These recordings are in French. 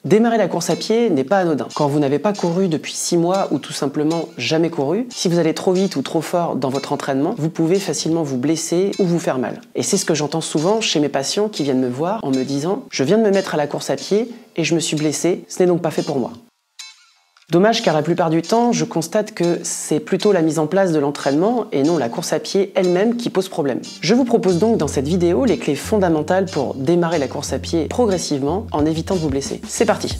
Démarrer la course à pied n'est pas anodin. Quand vous n'avez pas couru depuis 6 mois ou tout simplement jamais couru, si vous allez trop vite ou trop fort dans votre entraînement, vous pouvez facilement vous blesser ou vous faire mal. Et c'est ce que j'entends souvent chez mes patients qui viennent me voir en me disant « Je viens de me mettre à la course à pied et je me suis blessé, ce n'est donc pas fait pour moi ». Dommage car la plupart du temps, je constate que c'est plutôt la mise en place de l'entraînement et non la course à pied elle-même qui pose problème. Je vous propose donc dans cette vidéo les clés fondamentales pour démarrer la course à pied progressivement en évitant de vous blesser. C'est parti!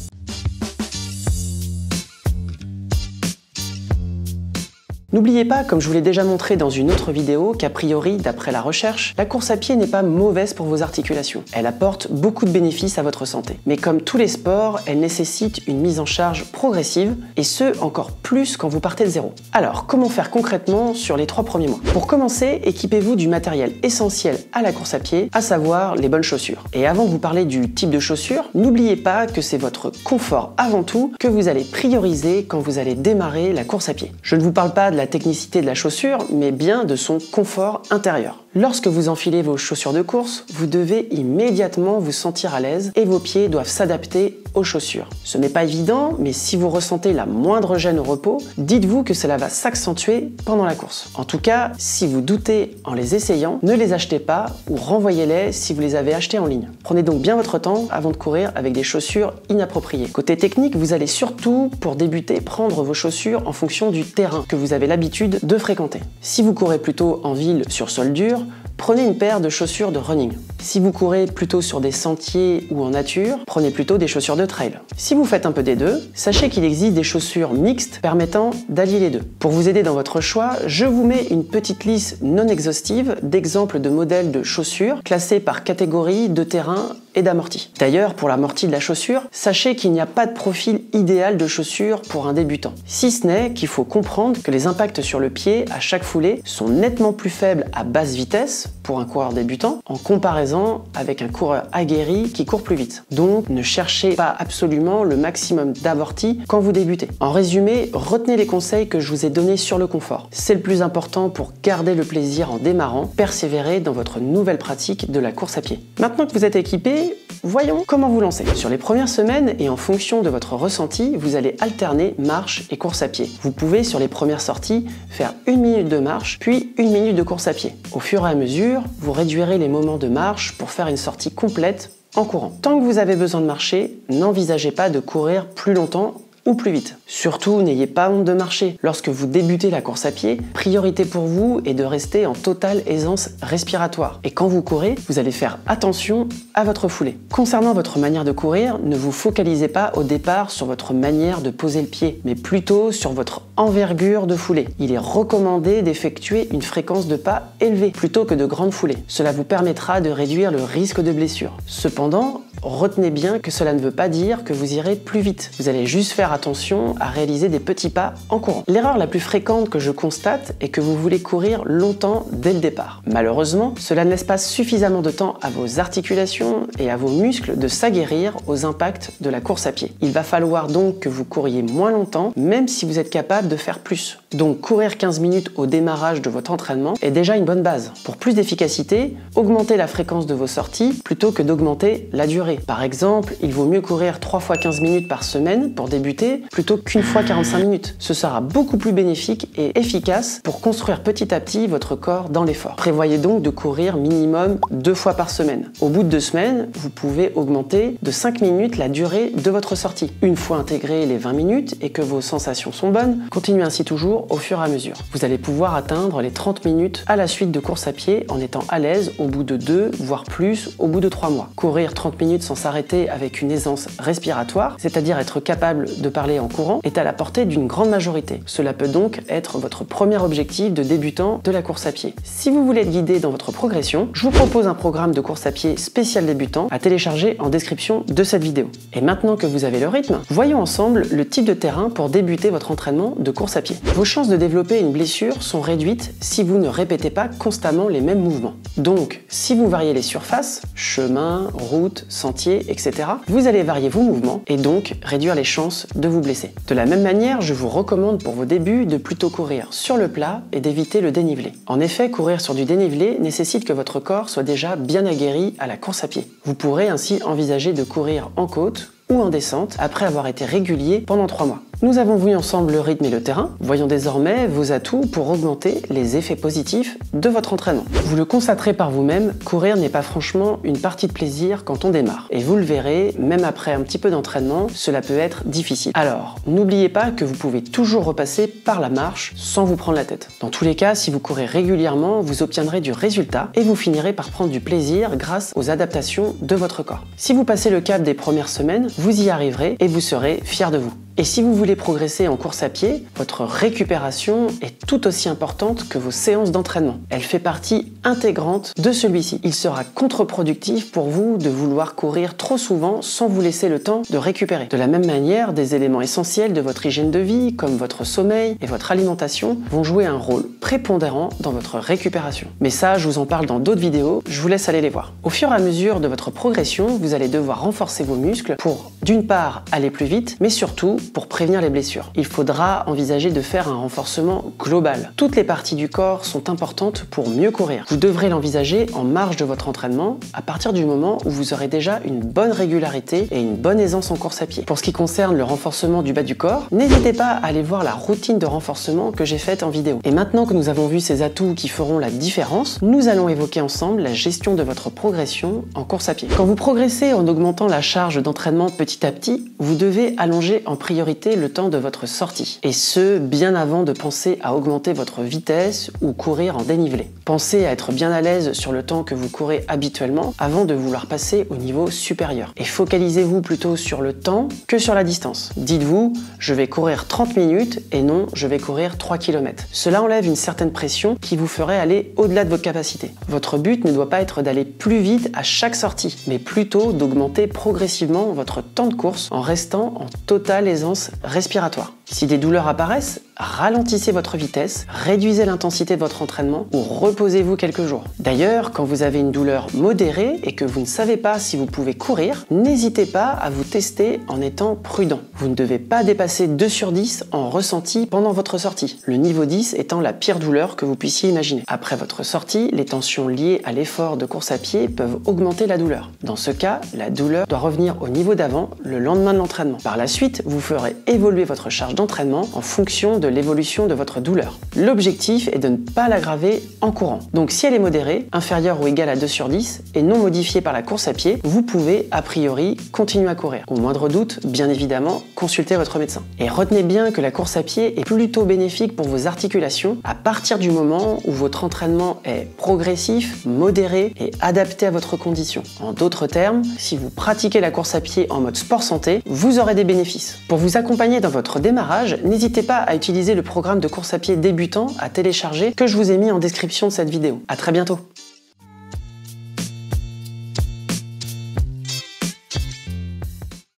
N'oubliez pas, comme je vous l'ai déjà montré dans une autre vidéo, qu'a priori, d'après la recherche, la course à pied n'est pas mauvaise pour vos articulations. Elle apporte beaucoup de bénéfices à votre santé. Mais comme tous les sports, elle nécessite une mise en charge progressive, et ce, encore plus quand vous partez de zéro. Alors, comment faire concrètement sur les 3 premiers mois? Pour commencer, équipez-vous du matériel essentiel à la course à pied, à savoir les bonnes chaussures. Et avant de vous parler du type de chaussures, n'oubliez pas que c'est votre confort avant tout que vous allez prioriser quand vous allez démarrer la course à pied. Je ne vous parle pas de la technicité de la chaussure, mais bien de son confort intérieur. Lorsque vous enfilez vos chaussures de course, vous devez immédiatement vous sentir à l'aise et vos pieds doivent s'adapter aux chaussures. Ce n'est pas évident, mais si vous ressentez la moindre gêne au repos, dites-vous que cela va s'accentuer pendant la course. En tout cas, si vous doutez en les essayant, ne les achetez pas ou renvoyez-les si vous les avez achetés en ligne. Prenez donc bien votre temps avant de courir avec des chaussures inappropriées. Côté technique, vous allez surtout, pour débuter, prendre vos chaussures en fonction du terrain que vous avez l'habitude de fréquenter. Si vous courez plutôt en ville sur sol dur, prenez une paire de chaussures de running. Si vous courez plutôt sur des sentiers ou en nature, prenez plutôt des chaussures de trail. Si vous faites un peu des deux, sachez qu'il existe des chaussures mixtes permettant d'allier les deux. Pour vous aider dans votre choix, je vous mets une petite liste non exhaustive d'exemples de modèles de chaussures classés par catégorie de terrain et d'amorti. D'ailleurs, pour l'amorti de la chaussure, sachez qu'il n'y a pas de profil idéal de chaussure pour un débutant. Si ce n'est qu'il faut comprendre que les impacts sur le pied à chaque foulée sont nettement plus faibles à basse vitesse pour un coureur débutant en comparaison avec un coureur aguerri qui court plus vite. Donc ne cherchez pas absolument le maximum d'amorti quand vous débutez. En résumé, retenez les conseils que je vous ai donnés sur le confort. C'est le plus important pour garder le plaisir en démarrant, persévérer dans votre nouvelle pratique de la course à pied. Maintenant que vous êtes équipé, voyons comment vous lancer. Sur les premières semaines et en fonction de votre ressenti, vous allez alterner marche et course à pied. Vous pouvez sur les premières sorties faire 1 minute de marche puis 1 minute de course à pied. Au fur et à mesure, vous réduirez les moments de marche pour faire une sortie complète en courant. Tant que vous avez besoin de marcher, n'envisagez pas de courir plus longtemps ou plus vite. Surtout, n'ayez pas honte de marcher. Lorsque vous débutez la course à pied, priorité pour vous est de rester en totale aisance respiratoire. Et quand vous courez, vous allez faire attention à votre foulée. Concernant votre manière de courir, ne vous focalisez pas au départ sur votre manière de poser le pied, mais plutôt sur votre envergure de foulée. Il est recommandé d'effectuer une fréquence de pas élevée plutôt que de grandes foulées. Cela vous permettra de réduire le risque de blessure. Cependant, retenez bien que cela ne veut pas dire que vous irez plus vite. Vous allez juste faire attention à réaliser des petits pas en courant. L'erreur la plus fréquente que je constate est que vous voulez courir longtemps dès le départ. Malheureusement, cela ne laisse pas suffisamment de temps à vos articulations et à vos muscles de s'aguerrir aux impacts de la course à pied. Il va falloir donc que vous couriez moins longtemps, même si vous êtes capable de faire plus. Donc courir 15 minutes au démarrage de votre entraînement est déjà une bonne base. Pour plus d'efficacité, augmentez la fréquence de vos sorties plutôt que d'augmenter la durée. Par exemple, il vaut mieux courir 3 fois 15 minutes par semaine pour débuter plutôt qu'une fois 45 minutes. Ce sera beaucoup plus bénéfique et efficace pour construire petit à petit votre corps dans l'effort. Prévoyez donc de courir minimum 2 fois par semaine. Au bout de 2 semaines, vous pouvez augmenter de 5 minutes la durée de votre sortie. Une fois intégré les 20 minutes et que vos sensations sont bonnes, continuez ainsi toujours au fur et à mesure. Vous allez pouvoir atteindre les 30 minutes à la suite de course à pied en étant à l'aise au bout de 2, voire plus, au bout de 3 mois. Courir 30 minutes sans s'arrêter avec une aisance respiratoire, c'est-à-dire être capable de parler en courant, est à la portée d'une grande majorité. Cela peut donc être votre premier objectif de débutant de la course à pied. Si vous voulez être guidé dans votre progression, je vous propose un programme de course à pied spécial débutant à télécharger en description de cette vidéo. Et maintenant que vous avez le rythme, voyons ensemble le type de terrain pour débuter votre entraînement de course à pied. Vos chances de développer une blessure sont réduites si vous ne répétez pas constamment les mêmes mouvements. Donc, si vous variez les surfaces, chemin, route, sentier, etc., vous allez varier vos mouvements et donc réduire les chances de vous blesser. De la même manière, je vous recommande pour vos débuts de plutôt courir sur le plat et d'éviter le dénivelé. En effet, courir sur du dénivelé nécessite que votre corps soit déjà bien aguerri à la course à pied. Vous pourrez ainsi envisager de courir en côte ou en descente après avoir été régulier pendant 3 mois. Nous avons vu ensemble le rythme et le terrain. Voyons désormais vos atouts pour augmenter les effets positifs de votre entraînement. Vous le constaterez par vous-même, courir n'est pas franchement une partie de plaisir quand on démarre. Et vous le verrez, même après un petit peu d'entraînement, cela peut être difficile. Alors, n'oubliez pas que vous pouvez toujours repasser par la marche sans vous prendre la tête. Dans tous les cas, si vous courez régulièrement, vous obtiendrez du résultat et vous finirez par prendre du plaisir grâce aux adaptations de votre corps. Si vous passez le cap des premières semaines, vous y arriverez et vous serez fier de vous. Et si vous voulez progresser en course à pied, votre récupération est tout aussi importante que vos séances d'entraînement. Elle fait partie intégrante de celui-ci. Il sera contre-productif pour vous de vouloir courir trop souvent sans vous laisser le temps de récupérer. De la même manière, des éléments essentiels de votre hygiène de vie, comme votre sommeil et votre alimentation, vont jouer un rôle prépondérant dans votre récupération. Mais ça, je vous en parle dans d'autres vidéos, je vous laisse aller les voir. Au fur et à mesure de votre progression, vous allez devoir renforcer vos muscles pour, d'une part, aller plus vite, mais surtout, pour prévenir les blessures. Il faudra envisager de faire un renforcement global. Toutes les parties du corps sont importantes pour mieux courir. Vous devrez l'envisager en marge de votre entraînement à partir du moment où vous aurez déjà une bonne régularité et une bonne aisance en course à pied. Pour ce qui concerne le renforcement du bas du corps, n'hésitez pas à aller voir la routine de renforcement que j'ai faite en vidéo. Et maintenant que nous avons vu ces atouts qui feront la différence, nous allons évoquer ensemble la gestion de votre progression en course à pied. Quand vous progressez en augmentant la charge d'entraînement petit à petit, vous devez allonger en priorité le temps de votre sortie. Et ce, bien avant de penser à augmenter votre vitesse ou courir en dénivelé. Pensez à être bien à l'aise sur le temps que vous courez habituellement avant de vouloir passer au niveau supérieur. Et focalisez-vous plutôt sur le temps que sur la distance. Dites-vous, je vais courir 30 minutes et non, je vais courir 3 km. Cela enlève une certaine pression qui vous ferait aller au-delà de votre capacité. Votre but ne doit pas être d'aller plus vite à chaque sortie, mais plutôt d'augmenter progressivement votre temps de course en restant en totale aisance respiratoire. Si des douleurs apparaissent, ralentissez votre vitesse, réduisez l'intensité de votre entraînement ou reposez-vous quelques jours. D'ailleurs, quand vous avez une douleur modérée et que vous ne savez pas si vous pouvez courir, n'hésitez pas à vous tester en étant prudent. Vous ne devez pas dépasser 2 sur 10 en ressenti pendant votre sortie, le niveau 10 étant la pire douleur que vous puissiez imaginer. Après votre sortie, les tensions liées à l'effort de course à pied peuvent augmenter la douleur. Dans ce cas, la douleur doit revenir au niveau d'avant le lendemain de l'entraînement. Par la suite, vous ferez évoluer votre charge d'entraînement en fonction de l'évolution de votre douleur. L'objectif est de ne pas l'aggraver en courant. Donc si elle est modérée, inférieure ou égale à 2 sur 10 et non modifiée par la course à pied, vous pouvez a priori continuer à courir. Au moindre doute, bien évidemment, consultez votre médecin. Et retenez bien que la course à pied est plutôt bénéfique pour vos articulations à partir du moment où votre entraînement est progressif, modéré et adapté à votre condition. En d'autres termes, si vous pratiquez la course à pied en mode sport santé, vous aurez des bénéfices. Pour vous accompagner dans votre démarrage, n'hésitez pas à utiliser le programme de course à pied débutant à télécharger que je vous ai mis en description de cette vidéo. À très bientôt.